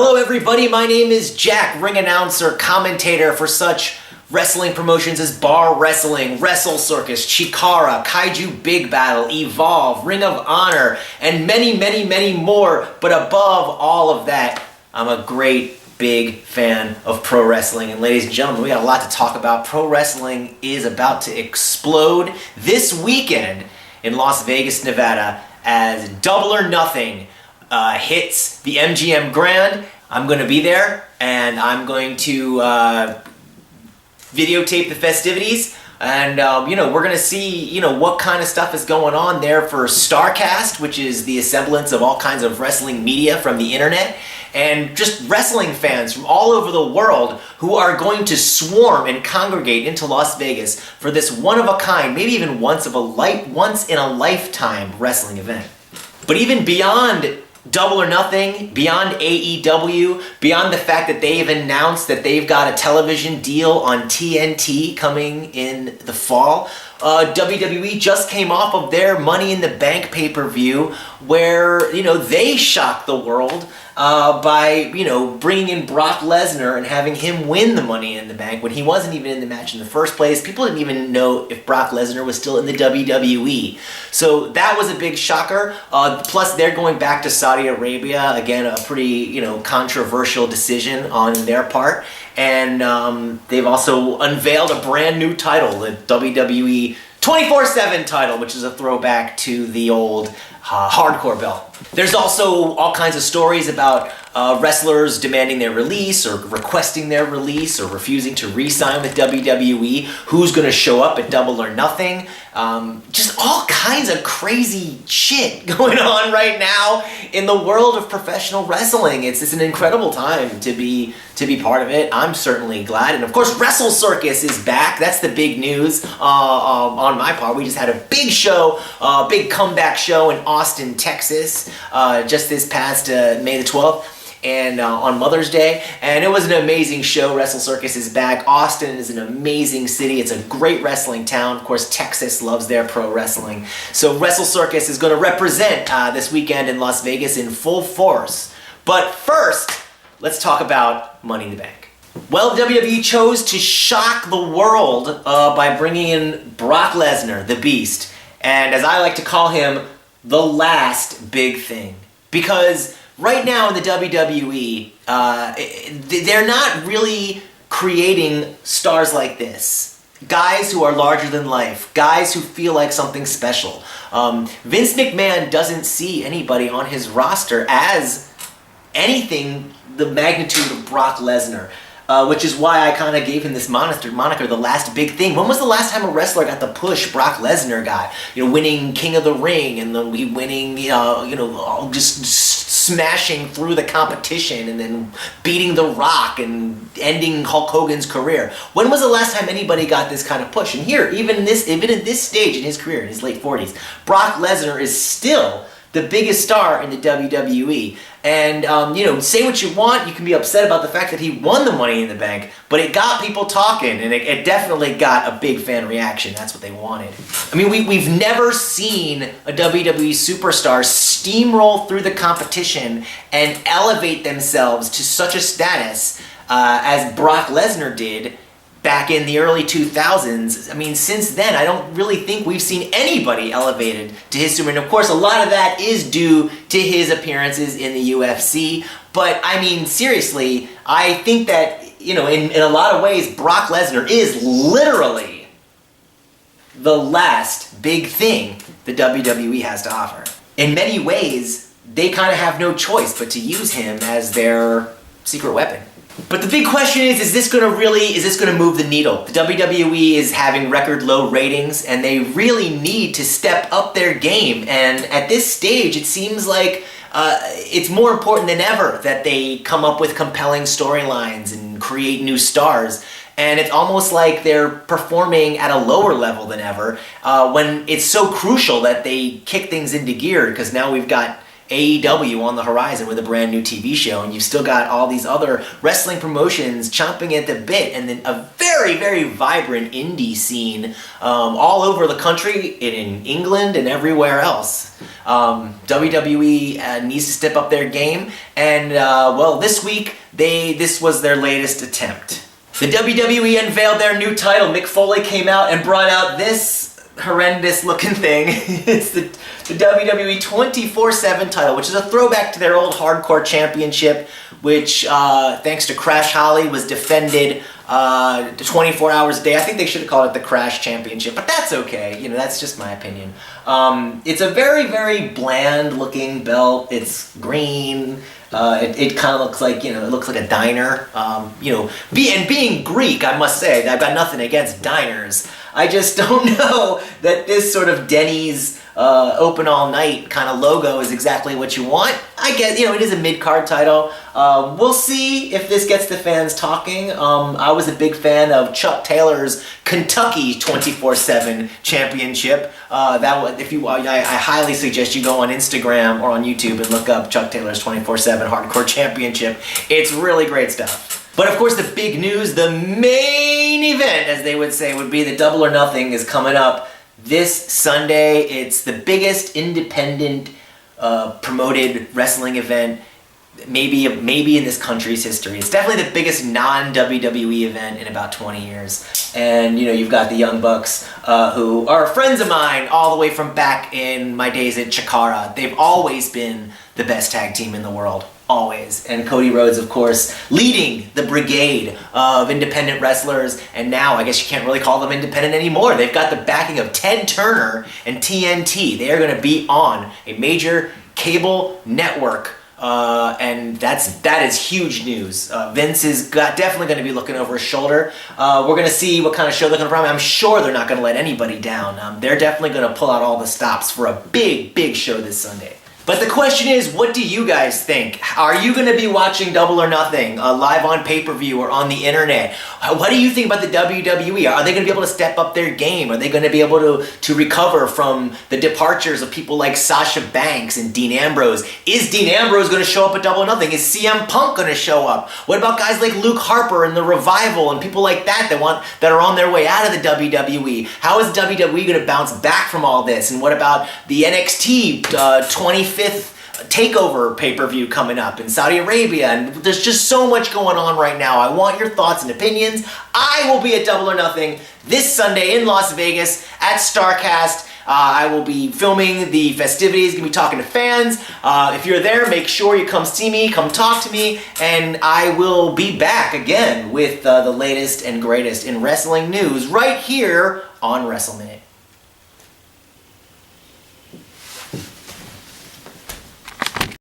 Hello everybody, my name is Jack, ring announcer, commentator for such wrestling promotions as Bar Wrestling, Wrestle Circus, Chikara, Kaiju Big Battle, Evolve, Ring of Honor, and many more. But above all of that, I'm a great big fan of pro wrestling. And ladies and gentlemen, we got a lot to talk about. Pro wrestling is about to explode this weekend in Las Vegas, Nevada, as Double or Nothing hits the MGM Grand. I'm going to be there, and I'm going to videotape the festivities, and we're going to see what kind of stuff is going on there for Starrcast, which is the assemblance of all kinds of wrestling media from the internet, and just wrestling fans from all over the world who are going to swarm and congregate into Las Vegas for this one-of-a-kind, maybe even once-in-a-lifetime wrestling event. But even beyond Double or Nothing, beyond AEW, beyond the fact that they've announced that they've got a television deal on TNT coming in the fall, WWE just came off of their Money in the Bank pay-per-view where, they shocked the world by, bringing in Brock Lesnar and having him win the Money in the Bank when he wasn't even in the match in the first place. People didn't even know if Brock Lesnar was still in the WWE. So that was a big shocker. Plus, they're going back to Saudi Arabia. Again, a pretty, controversial decision on their part. And they've also unveiled a brand new title, the WWE 24/7 title, which is a throwback to the old hardcore belt. There's also all kinds of stories about wrestlers demanding their release or requesting their release or refusing to re-sign with WWE, who's going to show up at Double or Nothing. Just all kinds of crazy shit going on right now in the world of professional wrestling. It's an incredible time to be part of it. I'm certainly glad. And of course, Wrestle Circus is back. That's the big news on my part. We just had a big show, big comeback show in Austin, Texas, just this past May the 12th. And on Mother's Day, and it was an amazing show. Wrestle Circus is back. Austin is an amazing city. It's a great wrestling town. Of course, Texas loves their pro wrestling. So Wrestle Circus is going to represent this weekend in Las Vegas in full force. But first, let's talk about Money in the Bank. Well, WWE chose to shock the world by bringing in Brock Lesnar, the Beast, and as I like to call him, the last big thing. Because right now in the WWE, they're not really creating stars like this. Guys who are larger than life. Guys who feel like something special. Vince McMahon doesn't see anybody on his roster as anything the magnitude of Brock Lesnar. Which is why I kind of gave him this moniker, the last big thing. When was the last time a wrestler got the push Brock Lesnar got? Winning King of the Ring, and then winning, just smashing through the competition, and then beating The Rock and ending Hulk Hogan's career. When was the last time anybody got this kind of push? And here, even in this stage in his career, in his late 40s, Brock Lesnar is still the biggest star in the WWE. And, say what you want, you can be upset about the fact that he won the Money in the Bank, but it got people talking, and it definitely got a big fan reaction. That's what they wanted. I mean, we've never seen a WWE superstar steamroll through the competition and elevate themselves to such a status as Brock Lesnar did back in the early 2000s. I mean, since then, I don't really think we've seen anybody elevated to his super. And of course, a lot of that is due to his appearances in the UFC. But I mean, seriously, I think that, in a lot of ways, Brock Lesnar is literally the last big thing the WWE has to offer. In many ways, they kind of have no choice but to use him as their secret weapon. But the big question is this going to move the needle? The WWE is having record low ratings, and they really need to step up their game. And at this stage, it seems like it's more important than ever that they come up with compelling storylines and create new stars. And it's almost like they're performing at a lower level than ever when it's so crucial that they kick things into gear, because now we've got AEW on the horizon with a brand new TV show, and you've still got all these other wrestling promotions chomping at the bit, and then a very, very vibrant indie scene all over the country, in England and everywhere else. WWE needs to step up their game, and well, this week this was their latest attempt. The WWE unveiled their new title. Mick Foley came out and brought out this horrendous looking thing. It's the WWE 24/7 title, which is a throwback to their old hardcore championship, which thanks to Crash Holly was defended 24 hours a day. I think they should have called it the Crash Championship, but that's okay. You know, that's just my opinion. It's a very, very bland looking belt. It's green. It kind of looks like, it looks like a diner. Being Greek, I must say, I've got nothing against diners. I just don't know that this sort of Denny's open all night kind of logo is exactly what you want. I guess, it is a mid-card title. We'll see if this gets the fans talking. I was a big fan of Chuck Taylor's Kentucky 24/7 championship. I highly suggest you go on Instagram or on YouTube and look up Chuck Taylor's 24/7 hardcore championship. It's really great stuff. But of course, the big news, the main event, as they would say, would be the Double or Nothing is coming up this Sunday. It's the biggest independent promoted wrestling event maybe in this country's history. It's definitely the biggest non-WWE event in about 20 years. And you've got the Young Bucks, who are friends of mine all the way from back in my days at Chikara. They've always been the best tag team in the world. Always. And Cody Rhodes, of course, leading the brigade of independent wrestlers, and now I guess you can't really call them independent anymore. They've got the backing of Ted Turner and TNT. They are going to be on a major cable network, and that is huge news. Vince is definitely going to be looking over his shoulder. We're going to see what kind of show they're going to put on. I'm sure they're not going to let anybody down. They're definitely going to pull out all the stops for a big, big show this Sunday. But the question is, what do you guys think? Are you going to be watching Double or Nothing live on pay-per-view or on the internet? What do you think about the WWE? Are they going to be able to step up their game? Are they going to be able to recover from the departures of people like Sasha Banks and Dean Ambrose? Is Dean Ambrose going to show up at Double or Nothing? Is CM Punk going to show up? What about guys like Luke Harper and the Revival and people like that are on their way out of the WWE? How is WWE going to bounce back from all this? And what about the NXT 25th takeover pay-per-view coming up in Saudi Arabia? And there's just so much going on right now. I want your thoughts and opinions. I will be at Double or Nothing this Sunday in Las Vegas at Starrcast. I will be filming the festivities, gonna be talking to fans. If you're there, make sure you come see me, come talk to me, and I will be back again with the latest and greatest in wrestling news right here on WrestleMinute.